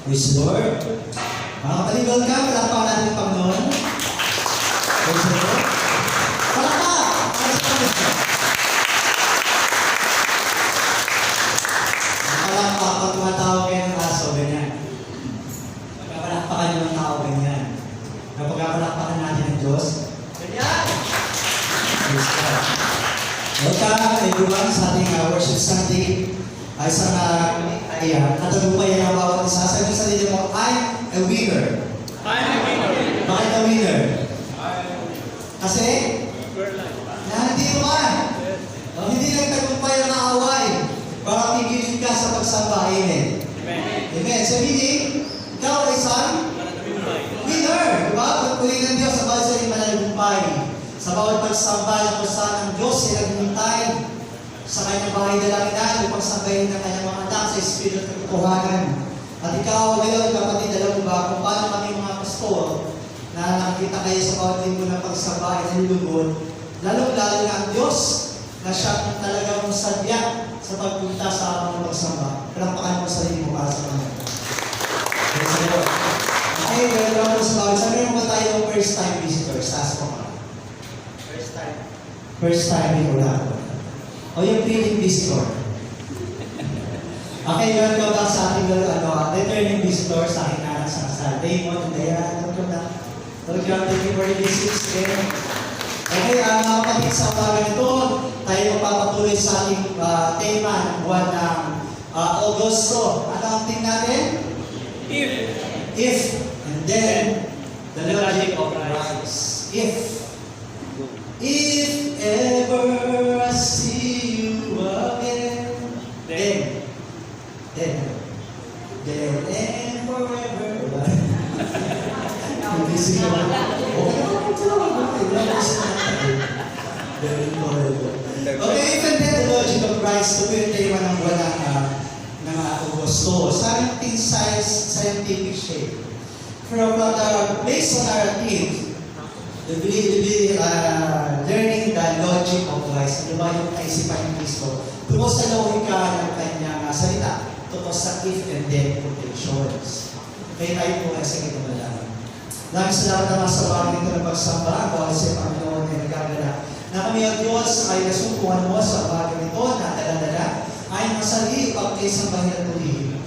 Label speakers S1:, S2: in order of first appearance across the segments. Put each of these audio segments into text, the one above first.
S1: Praise the Lord. Mga kapatid, welcome. Palakpakan natin ang Panginoon. Praise the Lord. Palakpak! Palakpak pag tumatawag kayo ng aso, ganyan. Pagkapalakpakan nyo ng tao, ganyan. Kapag palakpakan natin ng Diyos, ganyan! Praise God. Welcome everyone sa ating worship Sunday. Ay isang katagumpayan ang bawat isa. Sabi sa sarili mo, I'm a winner.
S2: I'm a winner.
S1: Bakit a winner? Kasi? Hindi naman. Hindi nagtagumpay ang kaaway para pigilin ka sa pagsamba. Amen. Amen. So meaning, ikaw ay isang winner. Diba? Pagpuli ng Diyos sa bawat sa mananagumpay. Sa bawat pagsamba ng kusahan ng Diyos ay naghintay sa kanyang bahay dalaginan upang sambahin ng kanyang mga anak sa Espiritu at katotohanan. At ikaw ngayon, kapatid, alam mo ba kung paano kami mga pastor na nakikita kayo sa bawat linggo ng pagsamba ay nalulugod, lalong-lalo na ang Diyos na siya talagang sadya sa pagpunta sa araw ng pagsamba. Palampakan mo sa sarili mo para sa mga. Praise the Lord. Okay, welcome po sa bawat. Sabi mo ba tayo first time visitors? Taas po ka. First time. First time yung wala. O yung feeling visitor. Okay, welcome back sa ating returning visitor sa aking anak sa kasal. Damon, Diana, welcome back. Welcome, thank you for the visits. Okay, mga kapatid, sa umaga nito, tayo magpapatuloy sa ating tema ng buwan ng Agosto. Ano ang theme natin? If, and then, the logic of Christ. If ever I see you again, then and forever. Hindi siya. Okay, even then the logic of Christ, ito yung tema ng wala ng Agosto. Sa ating scientific shape. From based on our theme, learning the logic of Christ. Ano ba yung kaisipan ng Kristo? Tungkol sa logika ng kanyang salita. Tungkol sa if and then quotations. Kaya tayo po ay sa ito malaman. Maraming salamat naman sa bagay nito ng pagsamba. Bawal sa Panginoon ay nagagala. Na kami ang Diyos ay nasumpuhan mo sa bagay nito na dala-dala ay masali upang kayo sambahin at pulihin.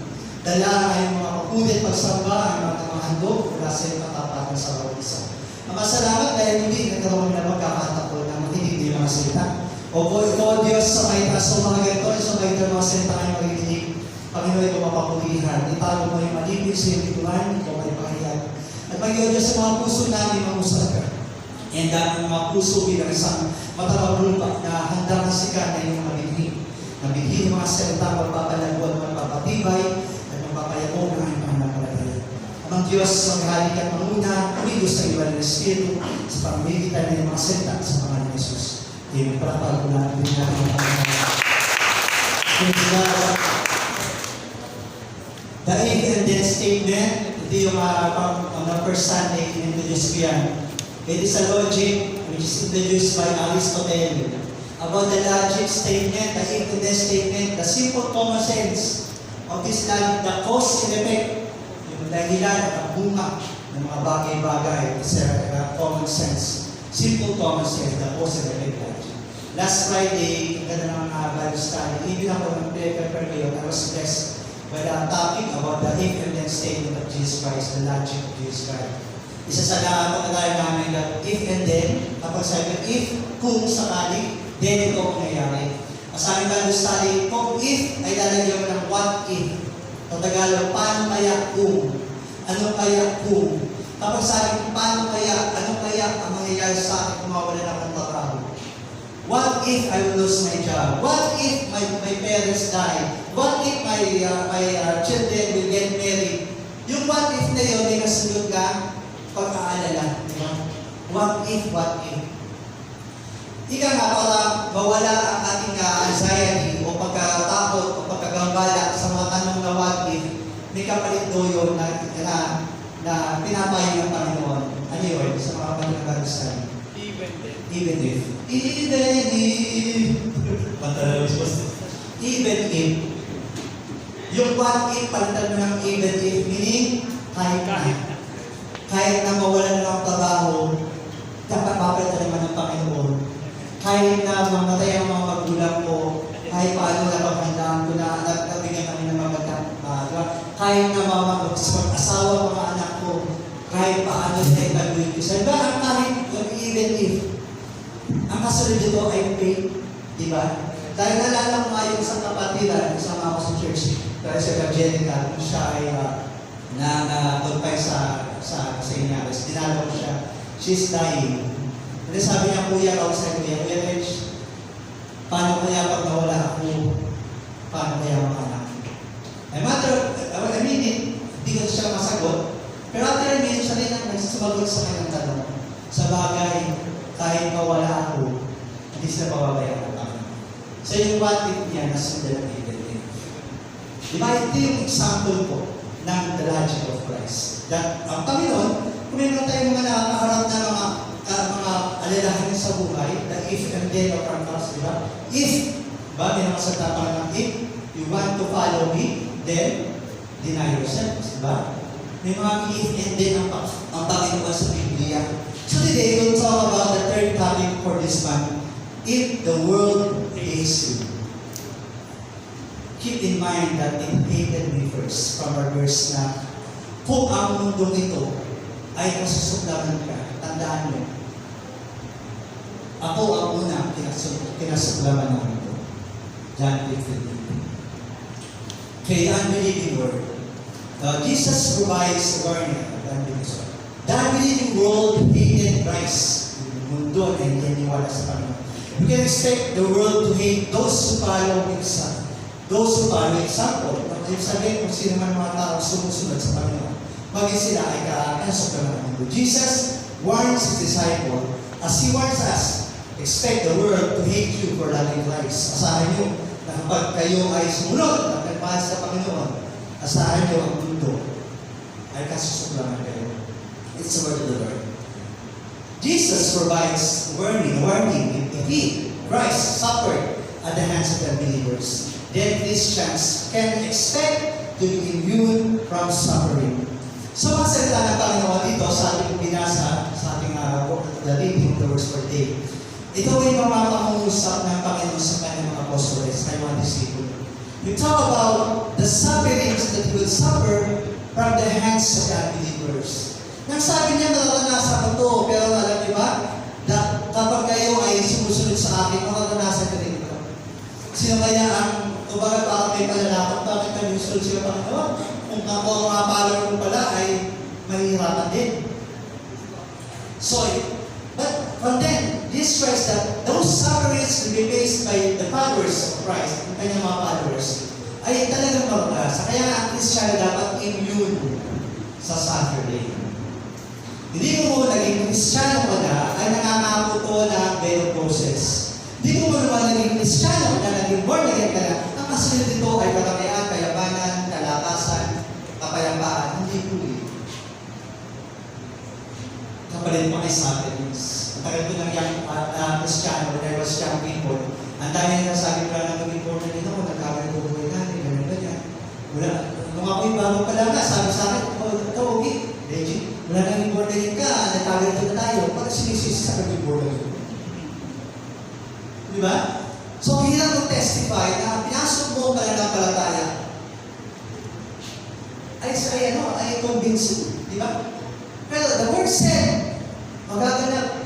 S1: Dala ay mga mapulit pagsamba ang mga handog mula sa iyong katapatan sa bawat isa. Masalamat dahil hindi nagkaroon na magkakataon na makinig ng mga salita. O ikaw, Diyos, sa may taas ng mga ganito, sa may mga salita ay makikinig. Panginoon, ikaw mapapulihan. Itago mo yung malibig sa iyong bituan, ikaw may pahiyan. At Panginoon, Diyos, sa mga puso namin, mangusap ka. And ang mga puso bilang isang matabaglupa na handang kasikan na iyong mabighin. Mabighin yung mga salita, magpapalaguan, magpapatibay, at magpapayabong ng aming pananampalataya. Ang Diyos, maghalikan muna, umigos sa iwan ng Espiritu sa pamamagitan ng mga salita sa pangalan ng Jesus. Amen. Palakpakan ko natin din natin ang Panginoon. The if and then statement, ito yung first Sunday introduced ko yan. It is a logic which is introduced by Aristotle. About the logic statement, the if and then statement, the simple common sense of this logic, the cause and effect, dahilan at bunga ng mga bagay-bagay sa common sense. Simple common sense, the cause and effect. Last Friday, ang ganda ng Bible study, even ako ng prepare kayo, I was blessed by the topic about the if and then statement of Jesus Christ, the logic of Jesus Christ. Isa sa pagkakaya namin that if and then, kapag sabi if, kung sakali, then ito ang nangyayari. Sa aming Bible study, kung if, ay lalagyan mo ng what if. Sa Tagalog, paano kaya kung? Ano kaya kung? Kapag sabi, paano kaya? Ano kaya ang mangyayari sa akin kung mawala na akong trabaho? What if I will lose my job? What if my parents die? What if my children will get married? Yung what if na yun, may kasunod ka pag-aalala. Diba? What if? Ika nga, para mawala ang ating anxiety o pagkatakot o pagkagambala sa mga tanong na what if, may kapalit doon na pinapayo ng Panginoon. Ano yun? Sa mga panagagasan. Even if. Even if. Yung what if, palitan mo ng even if, meaning na mamatay ang mga magulang ko, kahit paano napaghandaan ko na nabigyan kami ng magandang maaga, kahit na mag-asawa mga anak ko, kahit paano na itaguin ko. Sabi ba, kahit even if, ang kasunod dito ay faith, di ba? Dahil nalala ko nga yung isang kapatiran, isama ako sa church, dahil sa Evangelical, siya ay na-confine sa Inyaris. Dinala ko siya, she's dying. Kasi sabi niya, Kuya, Kuya Rich, paano kaya pag nawala ako? Paano kaya mga anak? I mean, hindi ko siya masagot. Pero after a minute, siya rin ang nagsumagot sa kanyang tanong. Sa bagay, kahit mawala ako, hindi sila pababayaan ng Panginoon. So yung what if niya, nasundan ang ibig. Diba, ito yung example ko ng the logic of Christ. That ang Panginoon, kung meron tayong mga nakaharap na mga alalahanin sa buhay, the if and then of our cross, diba? If, ba, may nakasalta pa ng if you want to follow me, then deny yourself, diba? May mga if and then ang Panginoon sa Biblia. So today, we'll talk about the third topic for this month. If the world hates you. Keep in mind that it hated me first from our verse na kung ang mundong ito ay kasusuklaman ka, tandaan mo, ako ang unang kinasuklaman ng mundo. John 15. Okay, the unbelieving world. Jesus provides a warning of the unbelieving world. The unbelieving world hated Christ. Yung mundo na hindi niwala sa Panginoon. You can expect the world to hate those who follow His Son. Those who follow example. Ibig sabihin kung sino man mga tao sumusunod sa Panginoon, maging sila ay kinasuklaman ng mundo. Jesus warns His disciple as He warns us. Expect the world to hate you for loving Christ. Asahan nyo na kapag kayo ay sumunod at nagmahal sa Panginoon, asahan nyo ang mundo ay kasusuklaman kayo. It's the word of the Lord. Jesus provides warning. If He, Christ, suffered at the hands of the believers, then Christians can expect to be immune from suffering. So, mga salita ng Panginoon dito sa ating binasa, sa ating the reading of the verse for today. Ito ay mamapangungusap ng Panginoon sa kanyang mga apostles, sa mga disipulo. We talk about the sufferings that will suffer from the hands of the unbelievers. Nang sabi niya, nararanasan ko ito, pero alam niyo ba, kapag kayo ay sumusunod sa akin, mararanasan ka rin ito. Sino kaya ang, kumbaga parang may palalakot, bakit kami susunod sila Panginoon? Kung ako ang mga follower ko pala ay mahihirapan din. So, but from then, this stress that those sufferings will be faced by the followers of Christ, ang kanyang mga followers, ay talagang marunasa. Kaya ang Christian dapat immune sa suffering. Hindi mo naging Kristiyano ka na ay nangangako to na better process. Hindi mo naman naging Kristiyano na naging born again ka na, ang kasunod dito ay karamihan, kayabanan, kalakasan, kapayapaan. Hindi po eh. Kapalit pa kay sufferings. Ang tagal ko lang yung Kristiyano, when I was young people, ang dami na sabi ko lang naging born again ako, nagkakaroon ko buhay natin, ganyan. Wala. Nung ako'y bago pa lang na, sabi sa akin, ikaw, okay, legit. Wala nang born again ka, nagkaganito na tayo, para sinisisi sa kanyang born again. Di ba? So, hirap mag-testify na pinasok mo pananampalataya ay convincing. Di ba? Pero the word said, magaganap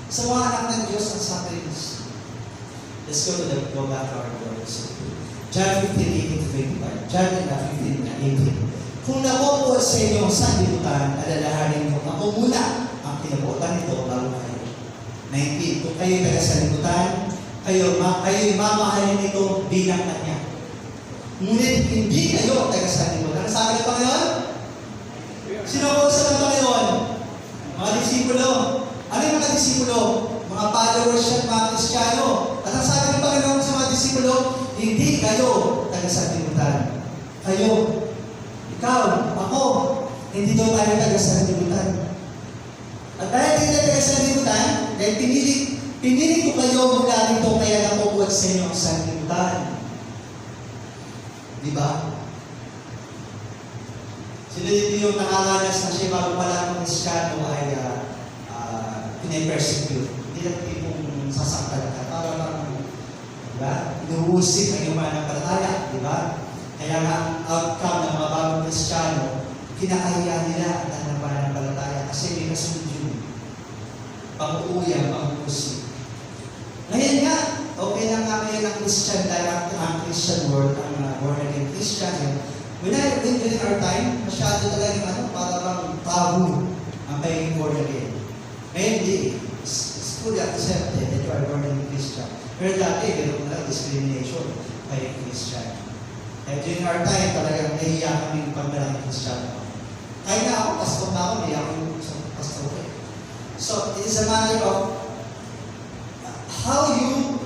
S1: sa mga anak ng Diyos ang sufferings. Let's go back to our words. John 15:18-25. John 15:18. Kung nabubuot sa inyo ang sanlibutan, alalahanin mo, ako muna ang kinabutan nito bago kayo. 19. Kung kayo'y taga-sanlibutan, kayo'y mamahalin ito bilang kanya. Ngunit hindi kayo taga-sanlibutan. Sabi ng Panginoon? Sino po sa Panginoon? Mga disipulo. Ano yung mga disipulo? Mga followers at mga Kristiyano. At ang sabi ng Panginoon sa mga disipulo, hindi kayo taga-sanlibutan. Kayo, ikaw, ako, hindi daw tayo taga-sanlibutan. At dahil hindi tayo taga-sanlibutan, dahil pinili ko kayo mula dito, kaya nakukuha sa inyo ang sanlibutan. Di ba? Sila dito yung nakaranas na siya bago pala ng Kristiyano ay pinapersecute. Hindi lang tipong sasaktan ka. Para Diba? Inuusik ang iyong pananampalataya, di ba? Kaya nga ang outcome ng mga bagong Kristiyano, kinakaya nila ang pananampalataya kasi may kasunod yun. Pang-uuyang, pang-uusik. Ngayon nga, okay lang nga ngayon ang Christian dialect, ang Christian world, ang born-again Christian. When during our time, masyado talagang para bang tabu ang pagiging born-again. Ngayon, di. It's fully accepted that you are born-again Christian. Pero dati, gano'n na discrimination kay Christian. Kaya during our time, talagang nahiya kami pag maraming Christian. Kaya na ako, pastor na ako, nahiya ko yung pastor ko. So, it is a matter of how you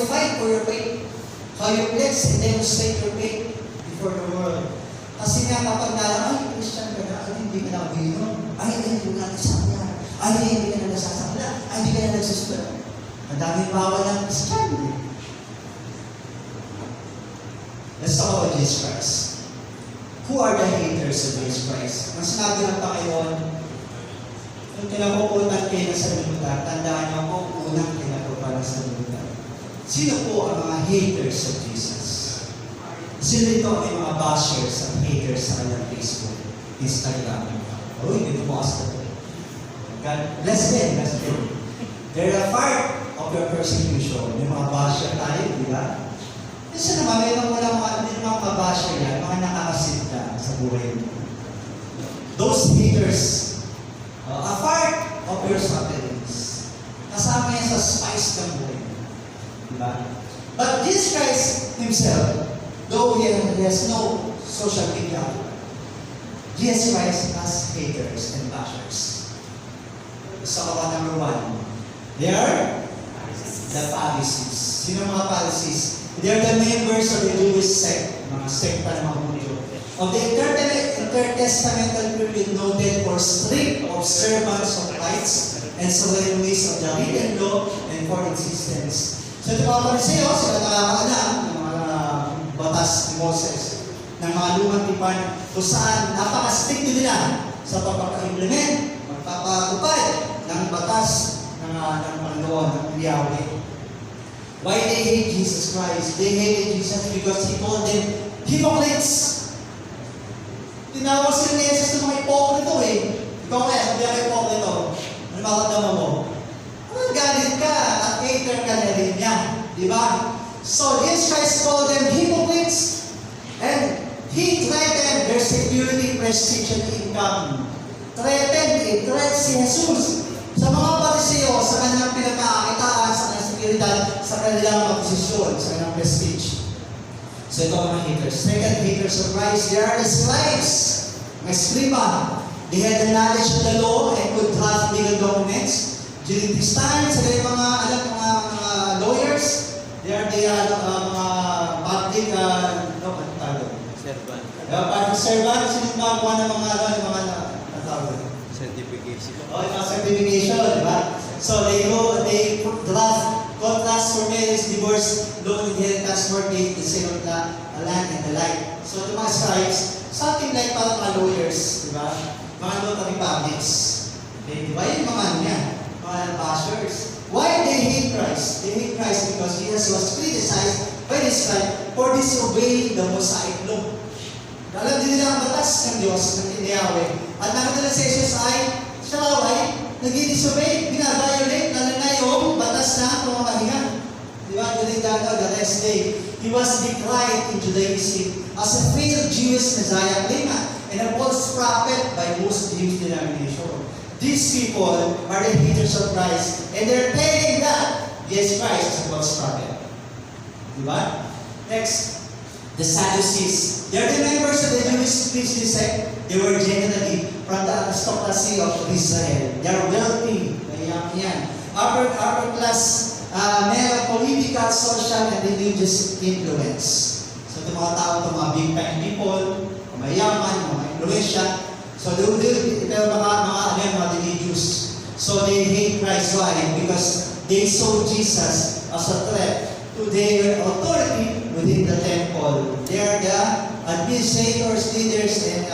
S1: fight for your faith, how you flex and demonstrate your faith before the world. Kasi nga kapag nalaman, ay, Christian ka na, ay, hindi ka na uminom, ay, hindi ka na nagsasakla, ay, hindi ka na nagsasakla, ay, hindi ka na nagsusunod. Ang daming bawal ng Christian. Let's talk about Jesus Christ. Who are the haters of Jesus Christ? Ang sinabi ng Panginoon, kung kinakukutan kayo na sa limutan, tandaan niyo ako, unang kinakukutan sa limutan. Sino po ang mga haters of Jesus? Sino ito ang mga bashers at haters sa kanyang Facebook, Instagram? Uy, dito po kasi ito. God bless them, bless them. They're a part of your persecution. May mga basher tayo, di ba? Kasi naman, mayroon wala mga basher yan, mga nakakasinta sa buhay mo. Those haters, a part of your sufferings. Kasama yan sa spice ng buhay mo. Di ba? But Jesus Christ Himself, though He has no social media, Jesus Christ has haters and bashers. So, number one, they are the Pharisees. Sino mga Pharisees? They are the members of the Jewish sect, mga sekta ng mga Hudyo. Of the intertestamental period noted for strict observance of rites and ceremonies of the written law and for existence. So ito mga Pariseo, sila nakakaalam ng mga batas ni Moses, ng mga lumang tipan kung saan napaka-strict nila sa pagpapa-implement, magpapatupad ng batas ng Panginoon, ng Yahweh. Why they hate Jesus Christ? They hated Jesus because He called them hypocrites. Tinawag sila ni Jesus ng mga hipokrito eh. Ikaw kaya, sabi ang hipokrito. Ano makakadama mo? Galit ka at hater ka na rin niya. Di ba? So, Jesus Christ called them hypocrites and He threatened their security, prestige, and income. Threat si Jesus sa mga Pariseo, sa kanilang pinagkakakitaan, sa kanilang seguridad, sa kanilang posisyon, sa kanilang prestige. So ito ang mga haters. Second, haters of Christ, they are the scribes. Mga scriba. They had the knowledge of the law and could draft legal documents. During this time, sa mga lawyers, they are the mga public,
S2: Servant.
S1: public servant, sino magawa ng mga natawag?
S2: Certification.
S1: Yung mga certification, di ba? So they draft contracts for marriage, divorce, loan, inheritance, mortgage, the sale of the land and the like. So the mga scribes, something like parang mga lawyers, di ba? Mga notary publics. Okay, di ba? Yung mga niya, mga bashers. Why they hate Christ? They hate Christ because Jesus was criticized by the scribe for disobeying the Mosaic law. Alam din nila ang batas ng Diyos, ng Yahweh. At nakita na si Jesus ay, siya raw ay, nag-disobey, binabiolate, lalo na yung batas na pamamahinga. Di ba? During the next day, He was decried in Judaism as a failed Jewish Messiah claimant and a false prophet by most Jewish denomination. These people are the haters of Christ and they're telling that Jesus Christ is a false prophet. Di ba? Next, the Sadducees. They are the members of the Jewish priestly sect. They were generally from the aristocracy of Israel. They are wealthy. Mayaman yan. Upper class, may political, social, and religious influence. So itong mga tao, itong mga big-time people, mayaman, mga influensya. So ito mga religious. So they hate Christ. Why? Because they saw Jesus as a threat to their authority within the temple. They are the administrators, leaders, and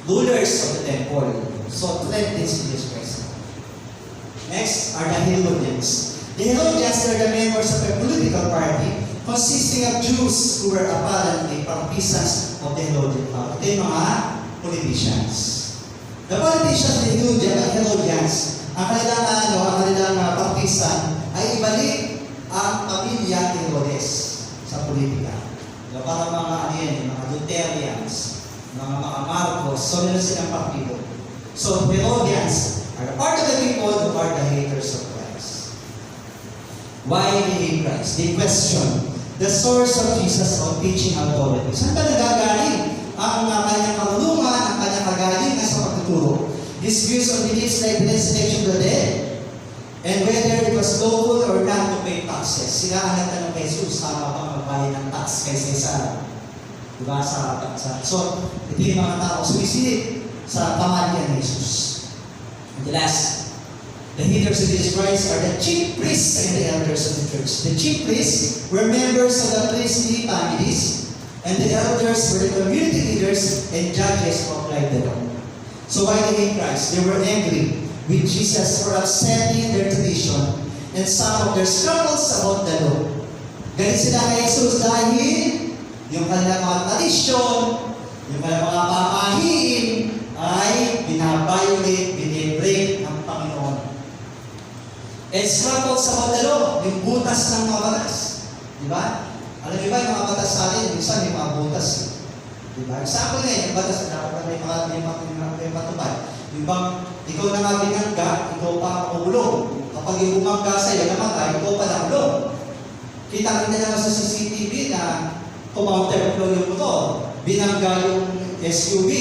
S1: rulers of the temple. So threat is Jesus Christ. Next are the Herodians. The Herodians were the members of a political party consisting of Jews who were apparently partisans of the Herodian power. Ito yung mga politicians. The politicians of the Herodians, ang kanilang partisan ay ibalik ang pamilya ni Herodes sa politika. Para mga Luterians, mga Marcos, so nila silang partido. So, Herodians are part of the people who are the haters of Christ. Why they hate Christ? They question the source of Jesus' of teaching authority. Saan ba nagagaling ang kanyang karunungan, ang kanyang kagalingan sa pagtuturo? His views on beliefs like the resurrection of the dead, and whether it was lawful or not to pay taxes. Sila ang nagtanong kay Jesus, tama ba magbayad ng tax kay Cesar? Diba? So, ito yung mga tao sumisilip sa pamalian ni Jesus. And the last, the haters of Jesus Christ are the chief priests and the elders of the church. The chief priests were members of the priestly families, and the elders were the community leaders and judges who applied the law. So why they hate Christ? They were angry with Jesus for upsetting their tradition and some of their struggles about the law. Galit sila kay Jesus dahil yung kanilang mga tradisyon, yung kanilang mga pamahiin ay binabiolate, binibreak ng Panginoon. And struggles about the law, yung butas ng mga batas. Diba? Alam niyo ba yung mga batas sa atin, minsan yung mga butas. Diba? Example nga yung batas na dapat may matupad. Yung bang ikaw na nga binangga, ikaw pa makulong. Kapag yung bumangga sa'yo, namatay, ikaw pa nakulong. Kita-kita naman sa CCTV na kumounterflow yung motor. Binangga yung SUV.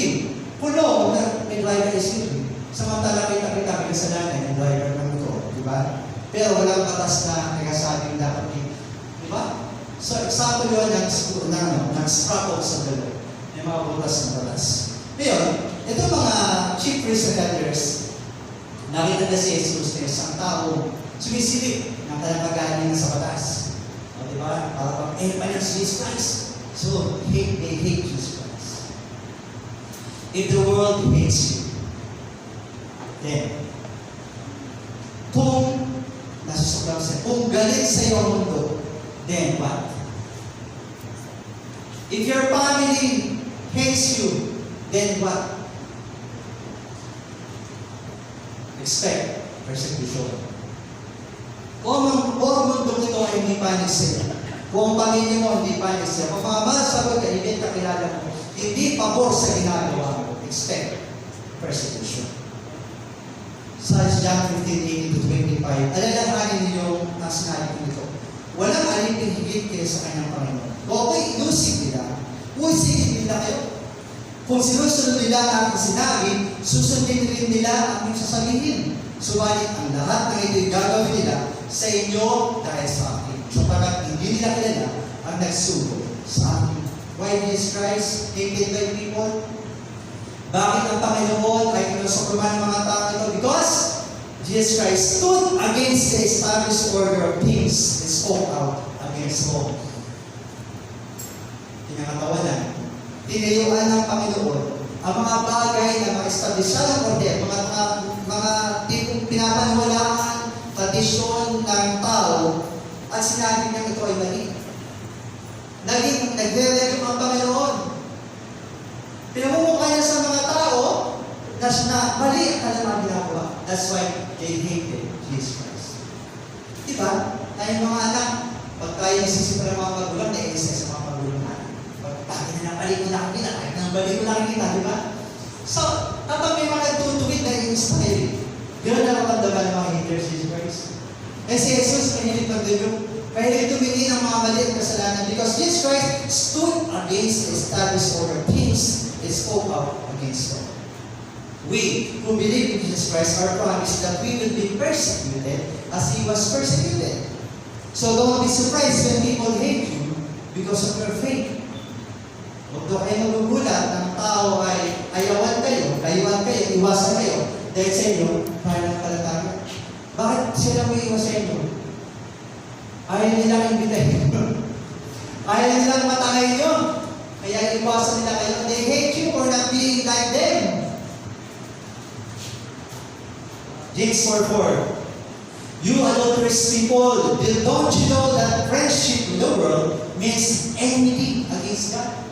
S1: Kulong na may driver SUV. Samantala kita-kita may kasalanan yung driver ng motor. Diba? Pero walang batas na nagsasabing dapat dito. Diba? So, example yun ng struggles sa dalawa. Yung mga butas ng batas. Ngayon, ito mga chief priests and elders, nakita na si Jesus na isang tao sumisilip ng kanyang sa batas. O, diba? Para pang si Jesus Christ. So, they hate Jesus Christ. If the world hates you, then, kung nasusuklam sa'yo, kung galit sa'yo ang mundo, then what? If your family hates you, then what? Expect persecution. Kung ang mundo nito ay hindi panig sa'yo, kung ang pamilya mo hindi panig sa'yo, kung mga masasagot ka, hindi kakilala mo, hindi pabor sa ginagawa mo, expect persecution. Sa John 15:18-25, alalahanin niyo ang sinabi ko nito. Walang alipin higit kayo sa kanyang Panginoon. Kung ako'y ilusig nila, usigin nila kayo. Kung sinusunod nila ang aking sinabi, susundin rin nila ang aking sasabihin. Subalit ang lahat ng ito'y gagawin nila sa inyo dahil sa akin. Sapagat hindi nila kilala ang nagsugo sa akin. Why Jesus Christ hated by people? Bakit ang Panginoon ay kinusukruman ng mga tao ito? Because Jesus Christ stood against the established order of things and spoke out against all. Kinakatawanan. Tinayuan ng Panginoon ang mga bagay na ma-establish ng order, mga tipong pinapaniwalaan, tradisyon ng tao, at sinabi niya ito ay mali. Naging nagre-review ang Panginoon. Pinamumukha niya sa mga tao na mali ang kanilang ginagawa. That's why they hated Jesus Christ. Diba? Tayong mga anak, pag tayo nasisip ng mga magulang, naiinis sa mga magulang natin. Pag na balik mo na kita, kahit na balik mo na kita, diba? So, kapag may mga nagtutuwid na i-inspire, gano'n na nakamdaman ng mga haters Jesus Christ. Eh si Jesus, mahilig mag-review. Mahilig tumingin ang mga mali at kasalanan because Jesus Christ stood against the established order of things and spoke out against them. We who believe in Jesus Christ are promised that we will be persecuted as He was persecuted. So don't be surprised when people hate you because of your faith. Huwag daw kayo magugulat ng tao ay ayawan kayo, layuan kayo, iwasan kayo dahil sa inyo, parang kalatagan. Bakit sila mo iwas sa inyo? Ayaw nilang imbitahin. Ayaw nilang matangay nyo. Kaya iwasan nila kayo. They hate you for not being like them. James 4:4. You adulterous people, don't you know that friendship with the world means enmity against God?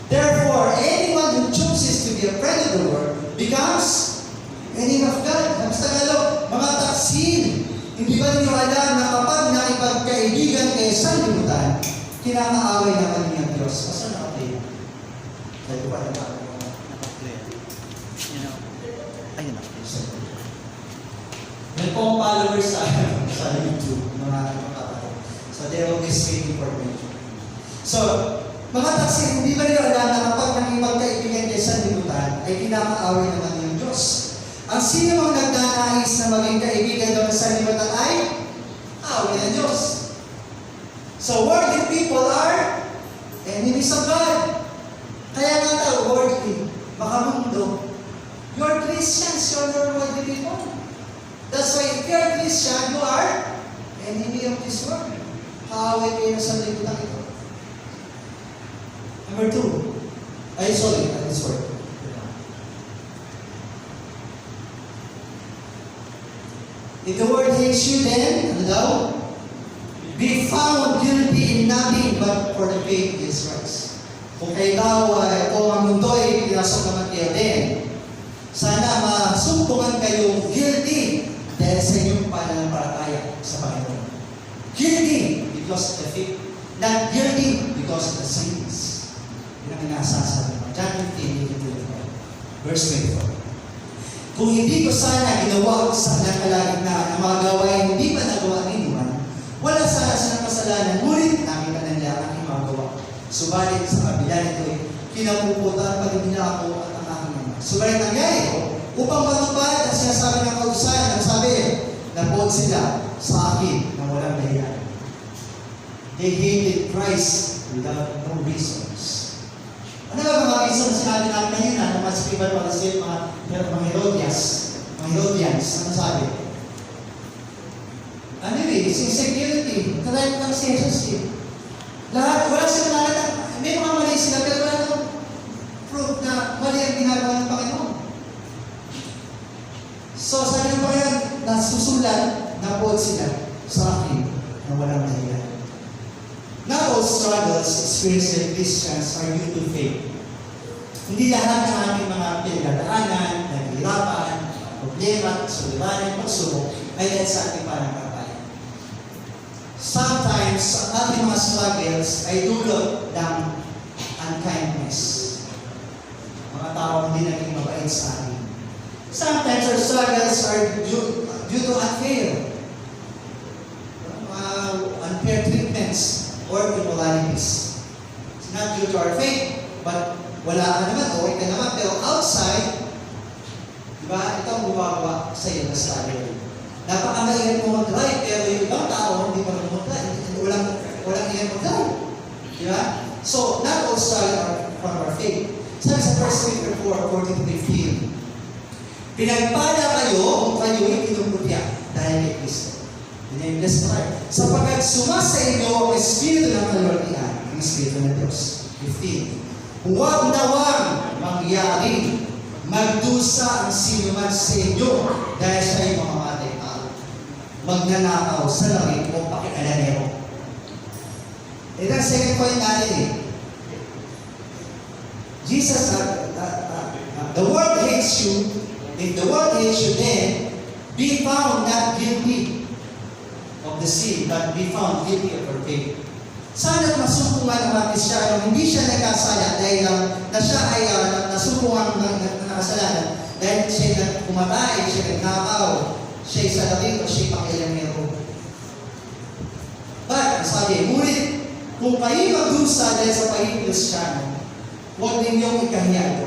S1: Therefore, anyone who chooses to be a friend of the world becomes enemy of God. Sa Tagalog, mga taksin, hindi ba ninyo alam na kapag nakipagkaibigan kayo sa libutan, kinakaaway naman niya ang Diyos? Basta nakaplay. Dahil ko pa nakaplay. Ayun na. May pong followers sa YouTube, mga kapatid. So, they're always waiting for me. So, mga taksin, hindi ba nila alam na kapag nakipagkaibigan kayo sa libutan, ay kinakaaway naman niya ang Diyos? Ang sino mang nagdanais na maging kaibigan doon sa libutan ay away ng Diyos. So, worldly people are enemies of God. Kaya nga tayo, worldly, makamundo. You're Christians, you're not worldly people. That's why if you're Christian, you are enemy of this world. Kaaway kayo sa libutan ito. Number 2. This word. If the world hates you, then, ano daw? Be found guilty in nothing but for the faith in Jesus Christ. Kung kayo daw, kung ang mundo ay pinasok naman kayo din, sana masumpungan kayong guilty dahil sa inyong pananampalataya sa Panginoon. Guilty because of the faith. Not guilty because of the sins. Yun ang inasasabi mo. John 15:24. Verse 24. Kung hindi ko sana ginawa sa kalagitnaan ang mga gawain hindi pa nagawa ni Iman, wala sana silang kasalanan, ngunit nakita na nila ang aking mga gawa. Subalit sa kabila nito, kinapuputan pa rin nila ako at ang aking mga. Subalit nangyari ko, upang matupad ang sinasabi ng kausayan, ang sabi, napuot sila sa akin na walang dahilan. They hated Christ without no reasons. Ano ba mga reasons sinabi natin kanina ng mga scribal palasil, mga Herodians, ano sabi? Anyway, it's insecurity. Try lang si Jesus eh. Lahat, wala sila nakita. May mga mali sila, pero wala nang proof na mali ang ginagawa ng Panginoon. So, sabi ng Panginoon, nasusulat, napuot sila sa akin na walang dahilan. Not all struggles experienced by Christians are due to faith. Hindi lahat ng ating mga pinagdadaanan, naghihirapan, problema, suliranan, pagsubok ay dahil sa ating pananampalataya. Sometimes, ang ating mga struggles ay dulot ng unkindness. Mga tao hindi naging mabait sa atin. Sometimes our struggles are due to unfair treatments or immoralities. It's not due to our faith, but wala ka naman, okay ka naman, pero outside, di ba, ito ang bumagawa sa iyo na struggle. Napakamaingat mo mag-drive, pero yung ibang tao, hindi pa naman mag-drive. Walang iyan mag-drive. Di ba? So, not all struggle are from our faith. Sabi sa 1 Peter 4:14-15, pinagpala kayo kung kayo'y pinuputya dahil kay Kristo. Bless the Lord. Sapagkat sumasa inyo ang Espiritu ng kalortian, ang Espiritu ng Diyos. 15. Huwag nawang mangyari magdusa ang sino man sa inyo dahil siya ay mamamatay tao. Magnanakaw sa langit o pakialanero. Ito ang second point natin eh. Jesus, the world hates you. If the world hates you, then be found not guilty of the sin, but be found guilty of your faith. Sana masumpungan ng mga Kristyano, hindi siya nagkasala dahil na siya ay nasumpungan ng nakasalanan dahil siya pumatay, siya nagnakaw, siya ay salapin o siya ay pakialamero. But, sabi, ngunit, kung kayo magdusa dahil sa pagiging Kristyano, huwag ninyong ikahiya.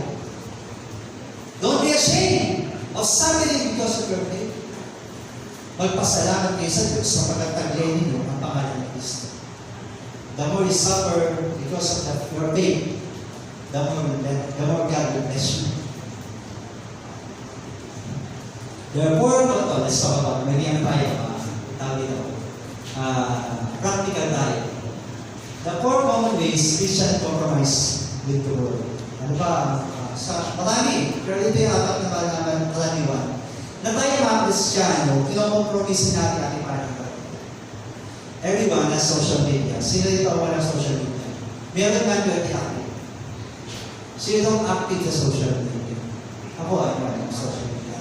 S1: Don't be ashamed of suffering because of your faith. Magpasalamat kayo sa Diyos sa pagkataglay ninyo ang pangalan ng Kristo. The more you suffer because of your faith, the more God will bless you. Therefore, let's talk about, magiging tayo, practical tayo. The four common ways Christian compromise with the world. Ano ba? Marami, pero ito yung apat na kalaniwan na tayo mga Kristiyano, kinokompromise natin ating Everyone has social media. Sino dito ang walang social media? Meron man 20 active. Sino ang active sa social media? Ako ay walang social media.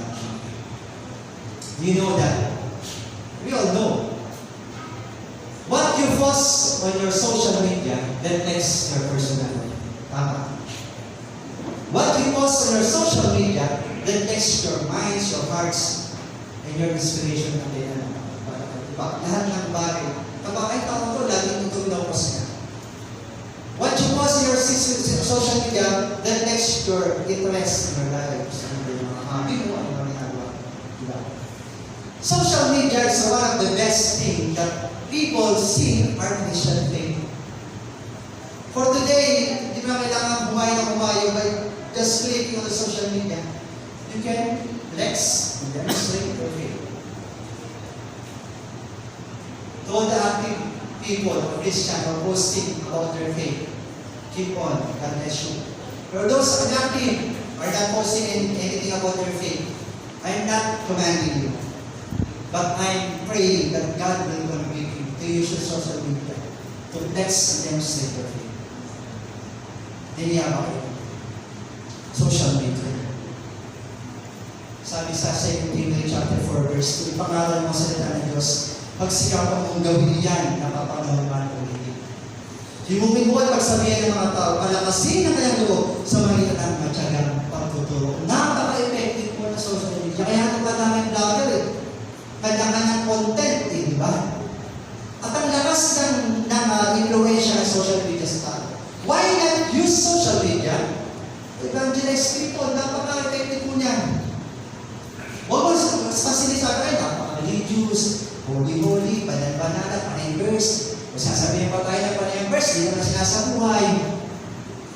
S1: Do you know that? We all know. What you post on your social media reflects your personality. Tama. What you post on your social media reflects your minds, your hearts, and your inspiration ng kailan. Lahat ng bagay. Kapag ay tao ko, laging ito pinapos niya. What you post on your social media reflects your interest in your life. Ano yung mga hobby mo, ano yung ginagawa. Diba? Social media is one of the best things that people see artificial thing. For today, hindi mo kailangan buhay na bumayo by just clicking on the social media. You can flex and demonstrate your faith. To all the active people or Christian or posting about their faith, keep on, God bless you. For those inactive or not posting anything about their faith, I'm not commanding you. But I'm praying that God will convict you to use your social media to flex and demonstrate your faith. Diniya ba kayo? Social media. Sabi sa 2 Timothy chapter 4 verse 2, ipangaral mo sa salita ng Diyos, pagsikapan mong gawin yan, napapangalaman ulit. Himungin mo at pagsabihan ng mga tao, palakasin ang kanyang loob sa mga ng matyagang pagtuturo. Napaka-effective po na social media. Kaya ito pa namin vlogger eh. Kanya-kanyang content eh, di ba? At ang lakas ng influensya ng social media sa tao. Why not use social media? Evangelize people, napaka-effective po niyan. Huwag mo sasilisabi kayo, napaka-religious, holy, banal-banal, panay-verse. Kung sasabihin pa tayo ng panay-verse, di naman sinasabuhay.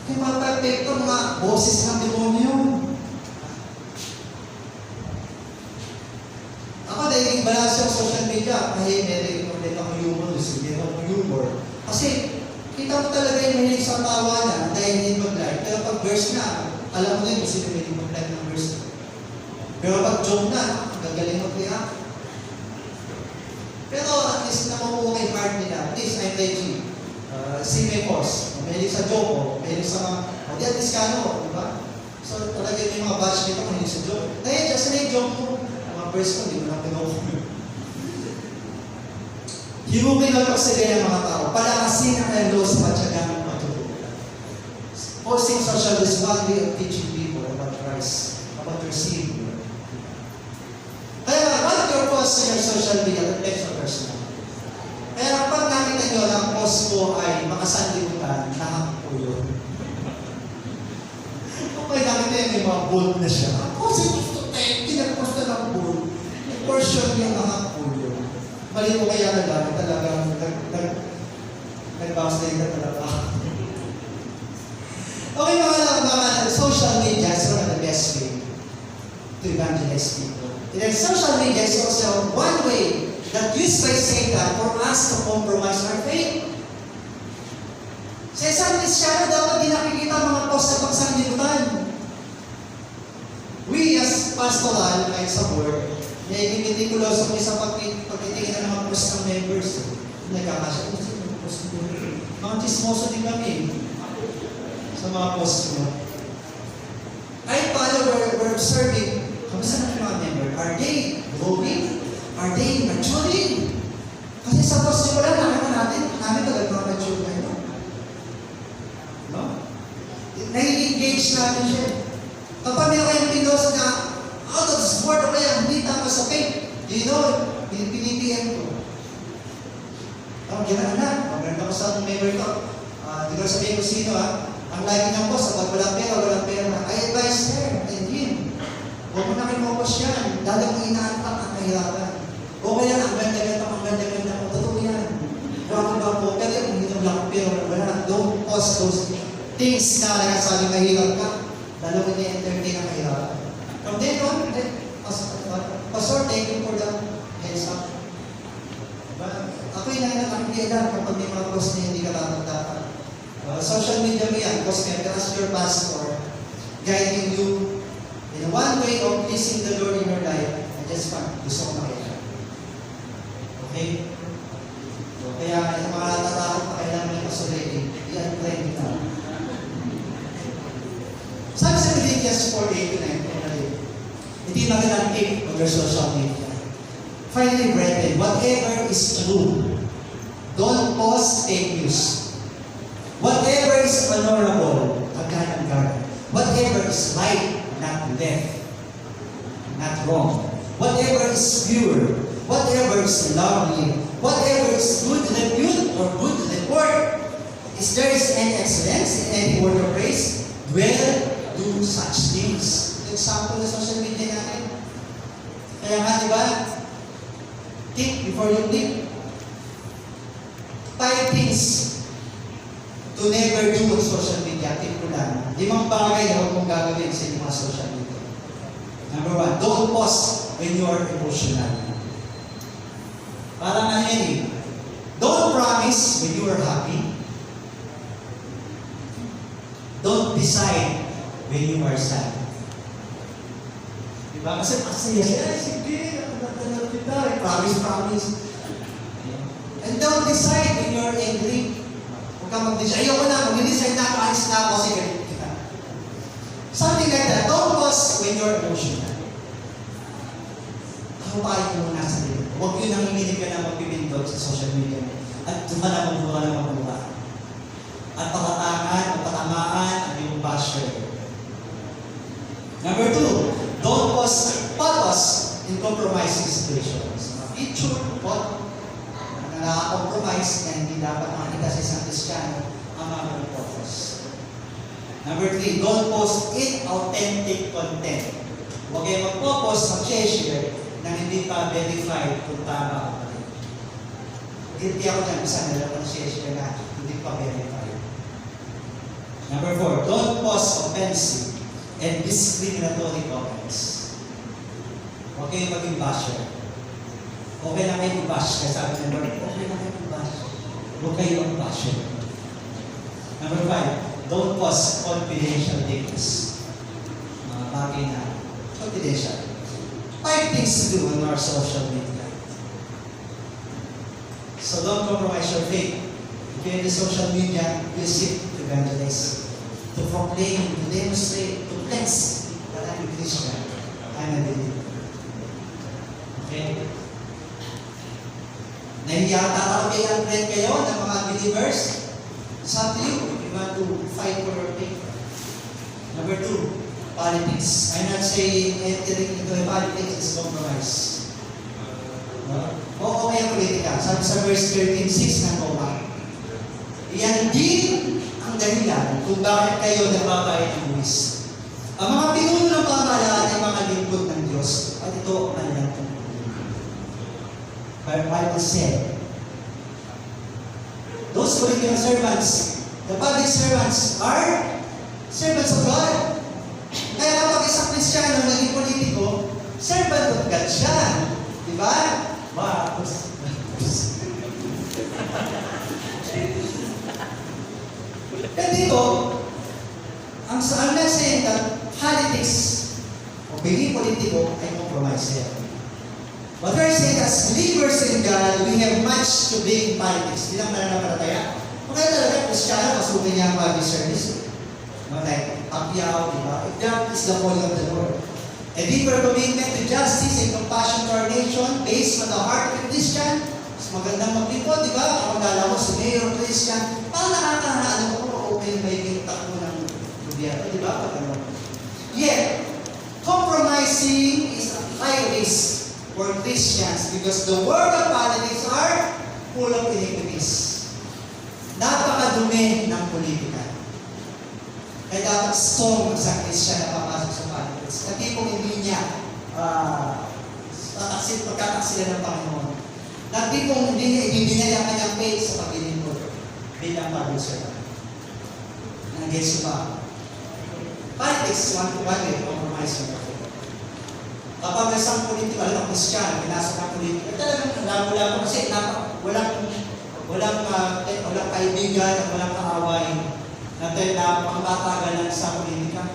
S1: Kaya mga-perfecto, mga boses ng demonyo. Ako, dahil balance yung social media, kahit meron akong humor, meron akong humor. Kasi, kita mo talaga yung mahilig sa tawa na dahil hindi mag-like. Pero pag verse na, alam mo na yung sino may mag-like ng verse na. Pero pag joke na, gagaling mag-react. Pero at least namumuha kay heart nila. At least I'm ready. Si may boss. Mahilig sa joke ko. Mahilig sa mga, di at least kano, di ba? So talaga yung mga batch nito mahilig sa joke. Dahil just na yung joke ko. Mga verse ko, di mo na pinoko. Himugin ang pagsagay ng mga tao. Palakasin ang kanyang sa matyagang matutulog. Posting social is one way of teaching people about Christ, about their sin. Kaya what your post in your social media reflects your personality. Kaya kapag nakita nyo na ang post ko ay makasanlibutan, nakapuyo. Okay, nakita nyo may mga bold na siya. Ako si Gusto Tek, kinagpost na ng bold. Portion niya nakapuyo. Mali ko kaya na dami talagang nag-backslide na talaga. Okay, mga social media is one of the best way to evangelize people. And social media is also one way that used by Satan for us to compromise our faith. Sa isang Kristyano, dapat di nakikita mga post sa pagsanlibutan. We as pastoral, like sa board, may mitikuloso kami sa pagtitingin ng mga post ng members. Nagkakasya ko sa mga post ko. Mga chismoso din kami sa mga post ko. Kahit paano we're observing, kamusta na mga member? Are they growing? Are they maturing? Kasi sa post ko lang, nakita namin talaga mga mature na yun. No? Nai-engage namin siya. Kapag meron kayong pinost na out of this board o kaya hindi tama sa faith, you know, pinipilihan ko. Ang ginaan na, maganda ko sa member ko. Hindi ko sabihin ko sino ang lagi ng post, kapag walang pera na, I advise her and him. Huwag mo na kinopos yan. Dahil mo inaantak at nahirapan. Okay yan, ang ganda-ganda ko. Totoo yan. Huwag po. Pero yung hindi lang pero wala. Don't post those things na nagsasabi mahirap ka. Dahil mo na-entertain ang mahirapan. From then on, Pastor, thank you for the heads up. Ako yung nakikita kapag may mga post na hindi ka tatagdakan. Social media mo yan, post nga, as your pastor, guiding you in one way of pleasing the Lord in your life, I just want, gusto ko makita. Okay? Ito yung magandang tip of your social media. Finally, brethren, whatever is true, don't post fake news. Whatever is honorable, agad-agad. Whatever is right, not left, not wrong. Whatever is pure, whatever is lovely, whatever is good repute or good report, is there is any excellence in any word of praise, dwell, do such things. Example na social media natin. Kaya nga, di ba? Think before you click. 5 things to never do on social media. Tip ko lang. 5 bagay na huwag mong gagawin sa inyong mga social media. Number 1, don't post when you are emotional. Parang ano yan eh. Don't promise when you are happy. Don't decide when you are sad. Diba? Kasi siya, sige, natanong kita, promise. And don't decide when you are angry. Huwag ka mag-decide. Ayoko na, mag-decide na ako, alis na ako, sige. Something like that. Don't post when you are emotional. Kahupain mo muna sa dito. Huwag yun ang hinilig ka na magpipindot sa social media. At dumalang magbuka. At patamaan ang iyong basher. Number 2, don't post photos in compromising situations. Picture, photo, na nakaka-compromise na hindi dapat makita sa isang Kristiyano ang mga photos. Number 3, don't post inauthentic content. Huwag kayo magpo-post, mag-share na hindi pa verified kung tama o mali. Hindi ako dyan, isa na lang share na hindi pa verified. Number 4, don't post offensive and discriminatory comments. Huwag kayo maging basher. Okay lang kayo i-bash. Kaya sabi ng Lord, okay lang kayo i-bash. Huwag kayo mag-basher. Number 5, don't post confidential things. Mga bagay na confidential. 5 things to do on our social media. So don't compromise your faith. If you're in the social media, use it to evangelize, to proclaim, to demonstrate, to cleanse that I'm a Christian. I'm a believer. Okay? Tatakapin friend kayo ng mga believers. It's up to you if you want to fight for your faith. Number 2, politics. I'm not saying entering into a politics is compromise. O okay ang politika. Sabi sa verse 13:6 ng Roma, iyan din ang dahilan kung bakit kayo nagbabayad ng buwis. Ang mga pinuno ng pamahalaan ay mga lingkod ng Diyos at ito ang kanilang tungkulin. The Bible said, those political servants, the public servants are servants of God. Kaya kapag isang Kristiyano naging politiko, servant of God siya. Diba? Kaya dito, ang saying that politics o being politiko ay compromiser. But we're saying as believers in God, we have much to be in politics. Hindi lang nananampalataya. Kaya talaga, Kristiyano, masukin niya ang public service. Like, Pacquiao, diba? That is the calling of the Lord. A deeper commitment to justice and compassion to our nation based on the heart of a Christian. Mas magandang maglingkod, di ba? Kapag dala mo si Mayor Christian, parang nakakahaan ko, okay ba yung takbo ng gobyerno, di ba? Yet, compromising is a high risk for Christians because the world of politics are full of iniquities. Napakadumi ng politika. Kaya dapat strong sa Christian na papasok sa politics. At tipong hindi niya pagkataksila ng Panginoon. Na tipong hindi niya ibibigay ang kanyang faith sa paglilingkod bilang public servant. Nag-gets ba? Politics, one-to-one way, compromise yung faith. Kapag isang politiko, alam, Christian, pinasok ng politika, talagang labo-labo kasi walang kaibigan at walang kaaway na pangmatagalan sa politika.